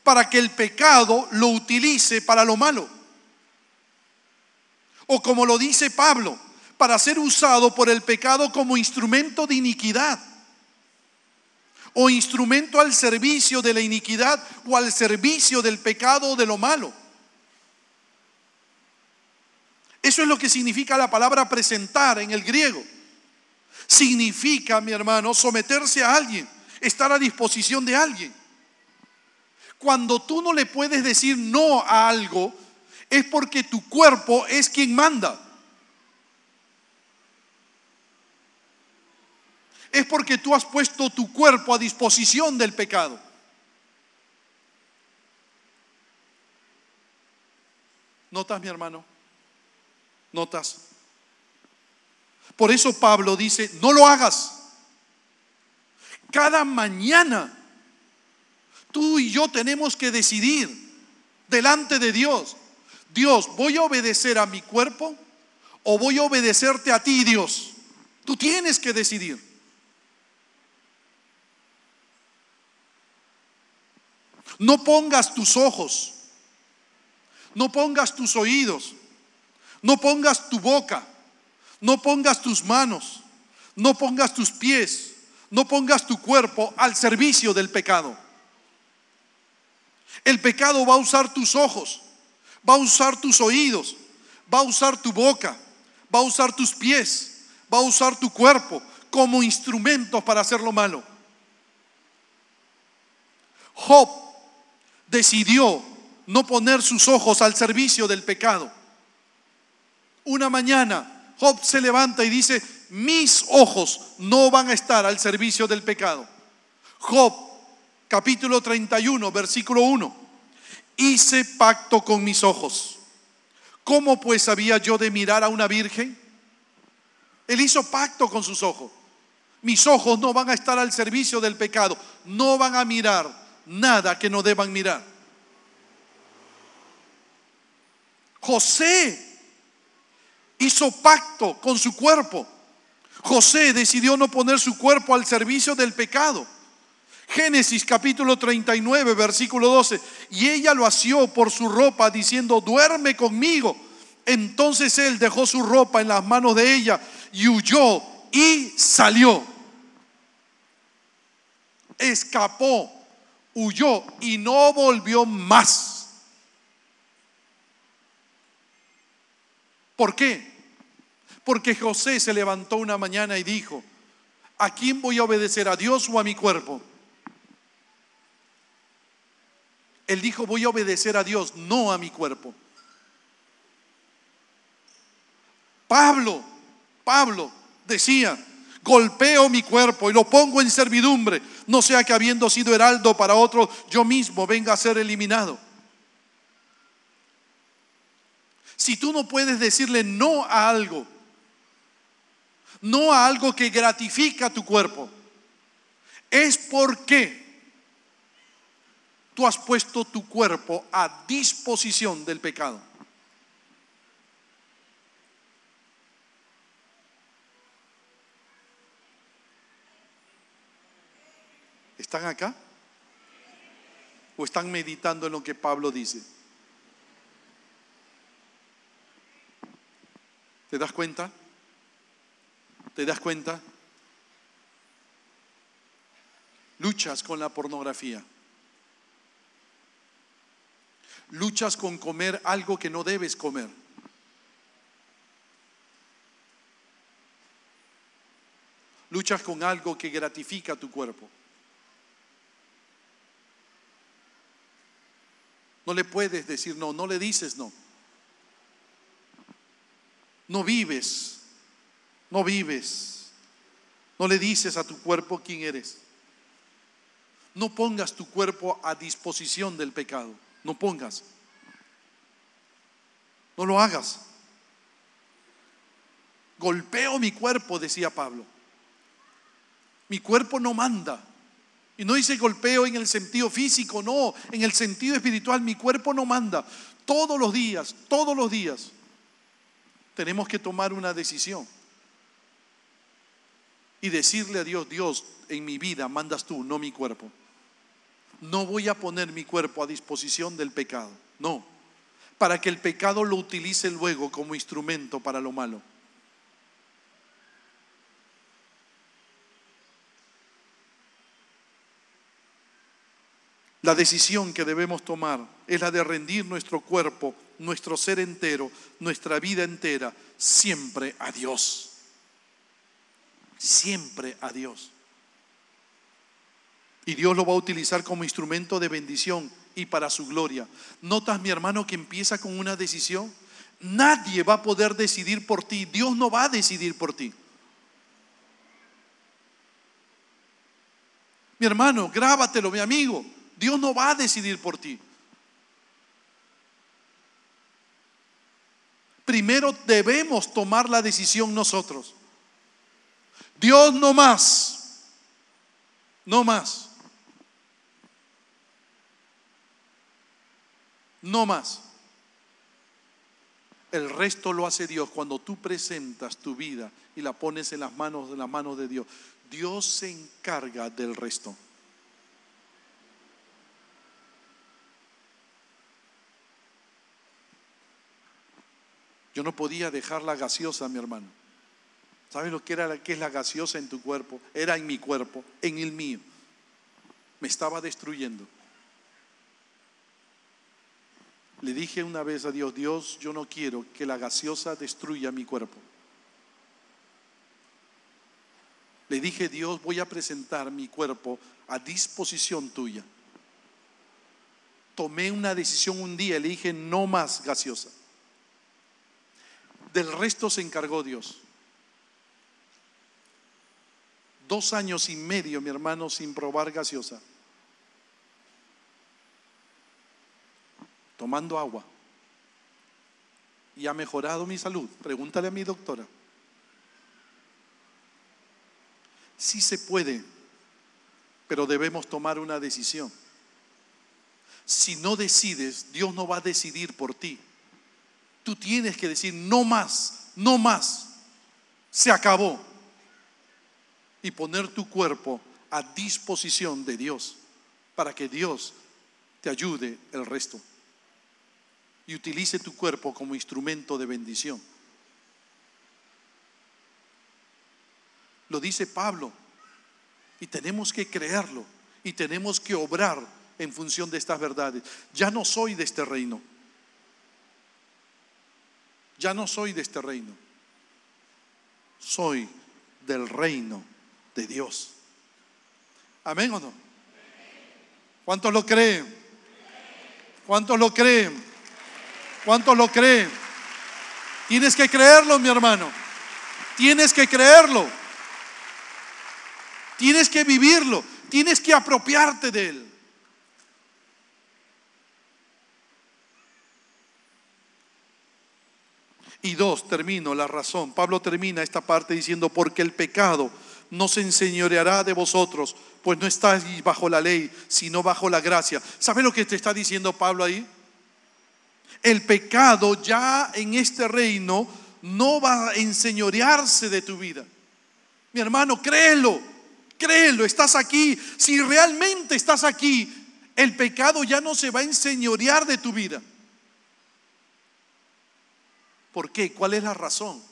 Para que el pecado lo utilice para lo malo. O como lo dice Pablo, para ser usado por el pecado como instrumento de iniquidad, o instrumento al servicio de la iniquidad, o al servicio del pecado o de lo malo. Eso es lo que significa la palabra presentar en el griego. Significa, mi hermano, someterse a alguien, estar a disposición de alguien. Cuando tú no le puedes decir no a algo, es porque tu cuerpo es quien manda. Es porque tú has puesto tu cuerpo a disposición del pecado. ¿Notas, mi hermano? ¿Notas? Por eso Pablo dice, no lo hagas. Cada mañana tú y yo tenemos que decidir delante de Dios. Dios, ¿voy a obedecer a mi cuerpo o voy a obedecerte a ti, Dios? Tú tienes que decidir. No pongas tus ojos, no pongas tus oídos, no pongas tu boca, no pongas tus manos, no pongas tus pies, no pongas tu cuerpo al servicio del pecado. El pecado va a usar tus ojos, va a usar tus oídos, va a usar tu boca, va a usar tus pies, va a usar tu cuerpo como instrumentos para hacer lo malo. Job decidió no poner sus ojos al servicio del pecado. Una mañana Job se levanta y dice, mis ojos no van a estar al servicio del pecado. Job, capítulo 31, versículo 1. Hice pacto con mis ojos. ¿Cómo pues había yo de mirar a una virgen? Él hizo pacto con sus ojos. Mis ojos no van a estar al servicio del pecado. No van a mirar nada que no deban mirar. José hizo pacto con su cuerpo. José decidió no poner su cuerpo al servicio del pecado. Génesis capítulo 39, versículo 12. Y ella lo asió por su ropa diciendo, duerme conmigo. Entonces él dejó su ropa en las manos de ella y huyó y salió. Escapó, huyó y no volvió más. ¿Por qué? Porque José se levantó una mañana y dijo, ¿a quién voy a obedecer? ¿A Dios o a mi cuerpo? Él dijo, voy a obedecer a Dios, no a mi cuerpo. Pablo Decía: golpeo mi cuerpo y lo pongo en servidumbre, no sea que habiendo sido heraldo para otro, yo mismo venga a ser eliminado. Si tú no puedes decirle no a algo, no a algo que gratifica tu cuerpo, es porque tú has puesto tu cuerpo a disposición del pecado. ¿Están acá? ¿O están meditando en lo que Pablo dice? ¿Te das cuenta? ¿Te das cuenta? Luchas con la pornografía. Luchas con comer algo que no debes comer. Luchas con algo que gratifica tu cuerpo. No le puedes decir no, no le dices no. No vives, no vives. No le dices a tu cuerpo quién eres. No pongas tu cuerpo a disposición del pecado. No pongas. No lo hagas. Golpeo mi cuerpo, decía Pablo. Mi cuerpo no manda. Y no dice golpeo en el sentido físico, no, en el sentido espiritual. Mi cuerpo no manda. Todos los días tenemos que tomar una decisión y decirle a Dios: Dios, en mi vida mandas tú, no mi cuerpo. No voy a poner mi cuerpo a disposición del pecado, no, para que el pecado lo utilice luego como instrumento para lo malo. La decisión que debemos tomar es la de rendir nuestro cuerpo, nuestro ser entero, nuestra vida entera, siempre a Dios. Siempre a Dios. Y Dios lo va a utilizar como instrumento de bendición y para su gloria. ¿Notas, mi hermano, que empieza con una decisión? Nadie va a poder decidir por ti. Dios no va a decidir por ti. Mi hermano, grábatelo, mi amigo. Dios no va a decidir por ti. Primero debemos tomar la decisión nosotros. Dios, no más. No más. No más. El resto lo hace Dios. Cuando tú presentas tu vida y la pones en las manos de Dios, Dios se encarga del resto. Yo no podía dejar la gaseosa, mi hermano. ¿Sabes lo que es la gaseosa en tu cuerpo? Era en mi cuerpo, en el mío. Me estaba destruyendo. Le dije una vez a Dios: Dios, yo no quiero que la gaseosa destruya mi cuerpo. Le dije: Dios, voy a presentar mi cuerpo a disposición tuya. Tomé una decisión un día, le dije: no más gaseosa. Del resto se encargó Dios. 2 años y medio, mi hermano, sin probar gaseosa. Tomando agua. Y ha mejorado mi salud. Pregúntale a mi doctora. Sí se puede, pero debemos tomar una decisión. Si no decides, Dios no va a decidir por ti. Tú tienes que decir: no más, no más, se acabó. Y poner tu cuerpo a disposición de Dios para que Dios te ayude el resto y utilice tu cuerpo como instrumento de bendición. Lo dice Pablo, y tenemos que creerlo y tenemos que obrar en función de estas verdades. Ya no soy de este reino. Ya no soy de este reino. Soy del reino de Dios. ¿Amén o no? ¿Cuántos lo creen? ¿Cuántos lo creen? ¿Cuántos lo creen? Tienes que creerlo, mi hermano. Tienes que creerlo. Tienes que vivirlo. Tienes que apropiarte de él. Y dos, termino la razón. Pablo termina esta parte diciendo: porque el pecado no se enseñoreará de vosotros, pues no estáis bajo la ley, sino bajo la gracia. ¿Sabes lo que te está diciendo Pablo ahí? El pecado ya en este reino no va a enseñorearse de tu vida. Mi hermano, créelo, créelo, estás aquí. Si realmente estás aquí, el pecado ya no se va a enseñorear de tu vida. ¿Por qué? ¿Cuál es la razón?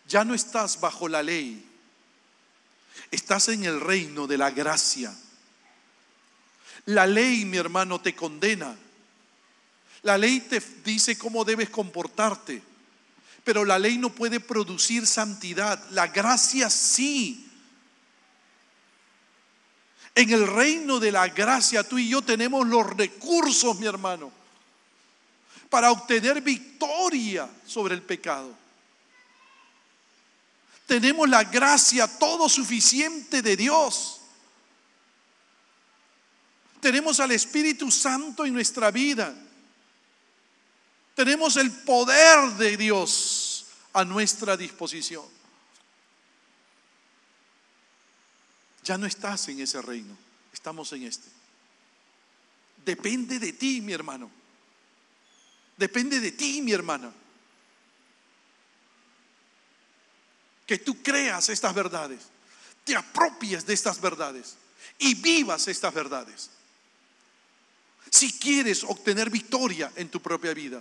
Ya no estás bajo la ley. Estás en el reino de la gracia. La ley, mi hermano, te condena. La ley te dice cómo debes comportarte. Pero la ley no puede producir santidad. La gracia sí. En el reino de la gracia, tú y yo tenemos los recursos, mi hermano, para obtener victoria sobre el pecado. Tenemos la gracia todo suficiente de Dios. Tenemos al Espíritu Santo en nuestra vida. Tenemos el poder de Dios a nuestra disposición. Ya no estás en ese reino, estamos en este. Depende de ti, mi hermano. Depende de ti, mi hermana, que tú creas estas verdades, te apropies de estas verdades y vivas estas verdades. Si quieres obtener victoria en tu propia vida,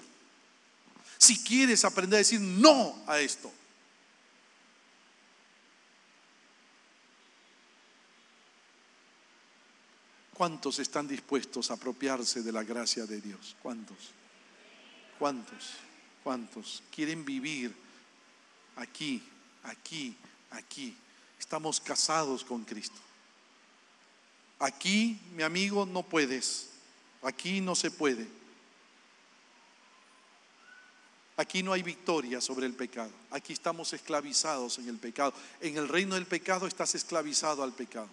si quieres aprender a decir no a esto. ¿Cuántos están dispuestos a apropiarse de la gracia de Dios? ¿Cuántos? ¿Cuántos? ¿Cuántos quieren vivir aquí, aquí, aquí? Estamos casados con Cristo. Aquí, mi amigo, no puedes. Aquí no se puede. Aquí no hay victoria sobre el pecado. Aquí estamos esclavizados en el pecado. En el reino del pecado estás esclavizado al pecado.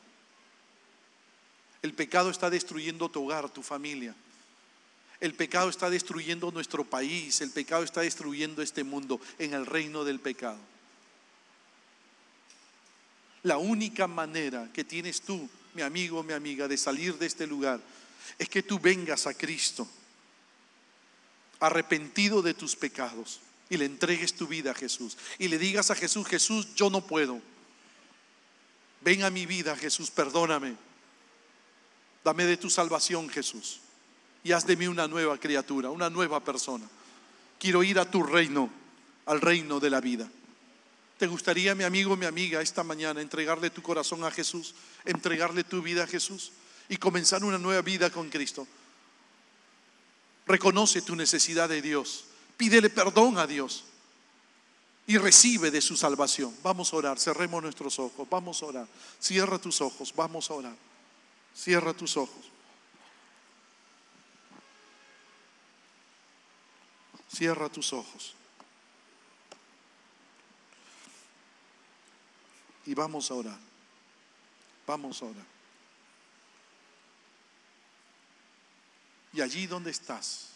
El pecado está destruyendo tu hogar, tu familia. El pecado está destruyendo nuestro país. El pecado está destruyendo este mundo en el reino del pecado. La única manera que tienes tú, mi amigo, mi amiga, de salir de este lugar es que tú vengas a Cristo arrepentido de tus pecados y le entregues tu vida a Jesús y le digas a Jesús: Jesús, yo no puedo. Ven a mi vida, Jesús, perdóname. Dame de tu salvación, Jesús, y haz de mí una nueva criatura, una nueva persona. Quiero ir a tu reino, al reino de la vida. ¿Te gustaría, mi amigo, mi amiga, esta mañana entregarle tu corazón a Jesús, entregarle tu vida a Jesús y comenzar una nueva vida con Cristo? Reconoce tu necesidad de Dios, pídele perdón a Dios y recibe de su salvación. Vamos a orar, cerremos nuestros ojos, vamos a orar. Cierra tus ojos, vamos a orar. Cierra tus ojos. Cierra tus ojos. Y vamos a orar. Vamos a orar. Y allí donde estás,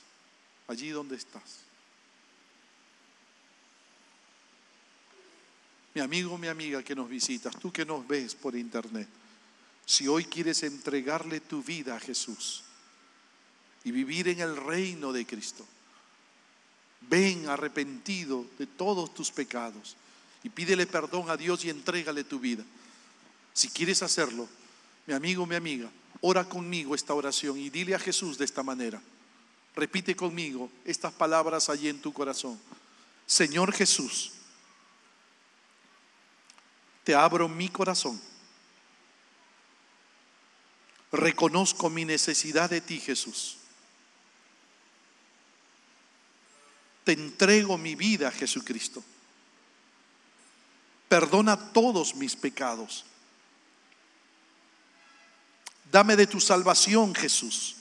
mi amigo, mi amiga que nos visitas, tú que nos ves por internet, si hoy quieres entregarle tu vida a Jesús y vivir en el reino de Cristo, ven arrepentido de todos tus pecados y pídele perdón a Dios y entrégale tu vida. Si quieres hacerlo, mi amigo, mi amiga, ora conmigo esta oración y dile a Jesús de esta manera. Repite conmigo estas palabras allí en tu corazón. Señor Jesús, te abro mi corazón. Reconozco mi necesidad de ti, Jesús. Te entrego mi vida, Jesucristo. Perdona todos mis pecados. Dame de tu salvación, Jesús.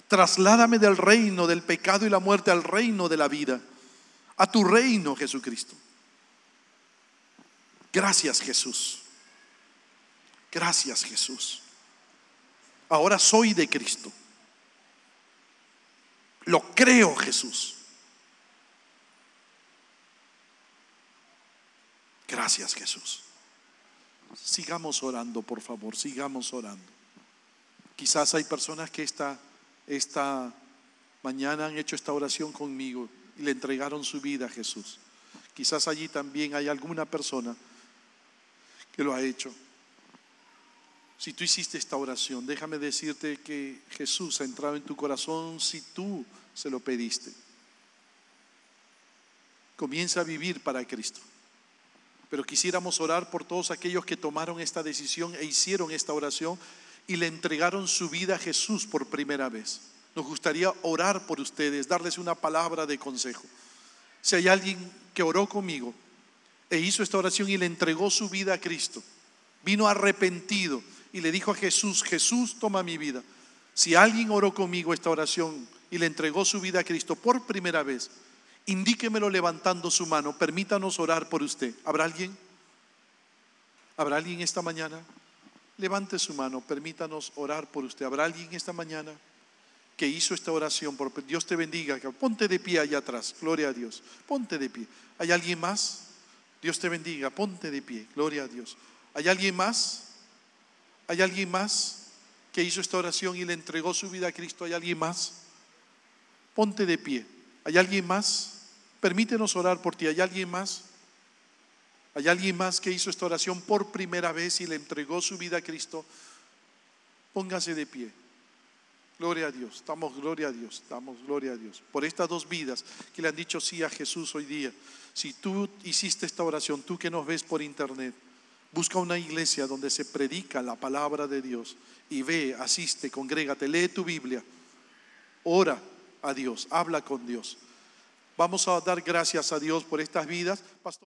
Trasládame del reino del pecado y la muerte al reino de la vida, a tu reino, Jesucristo. Gracias, Jesús. Gracias, Jesús. Ahora soy de Cristo. Lo creo, Jesús. Gracias, Jesús. Sigamos orando, por favor, sigamos orando. Quizás hay personas que esta mañana han hecho esta oración conmigo y le entregaron su vida a Jesús. Quizás allí también hay alguna persona que lo ha hecho. Si tú hiciste esta oración, déjame decirte que Jesús ha entrado en tu corazón si tú se lo pediste. Comienza a vivir para Cristo. Pero quisiéramos orar por todos aquellos que tomaron esta decisión e hicieron esta oración y le entregaron su vida a Jesús por primera vez. Nos gustaría orar por ustedes, darles una palabra de consejo. Si hay alguien que oró conmigo e hizo esta oración y le entregó su vida a Cristo, vino arrepentido y le dijo a Jesús: Jesús, toma mi vida. Si alguien oró conmigo esta oración y le entregó su vida a Cristo por primera vez, indíquemelo levantando su mano. Permítanos orar por usted. ¿Habrá alguien? ¿Habrá alguien esta mañana? Levante su mano, permítanos orar por usted. ¿Habrá alguien esta mañana que hizo esta oración? Dios te bendiga. Ponte de pie allá atrás. Gloria a Dios. Ponte de pie. ¿Hay alguien más? Dios te bendiga. Ponte de pie. Gloria a Dios. ¿Hay alguien más? ¿Hay alguien más que hizo esta oración y le entregó su vida a Cristo? ¿Hay alguien más? Ponte de pie. ¿Hay alguien más? Permítenos orar por ti. ¿Hay alguien más? ¿Hay alguien más que hizo esta oración por primera vez y le entregó su vida a Cristo? Póngase de pie. Gloria a Dios. Damos gloria a Dios. Damos gloria a Dios. Por estas dos vidas que le han dicho sí a Jesús hoy día. Si tú hiciste esta oración, tú que nos ves por internet, busca una iglesia donde se predica la palabra de Dios y ve, asiste, congrégate, lee tu Biblia, ora a Dios, habla con Dios. Vamos a dar gracias a Dios por estas vidas. Pastor.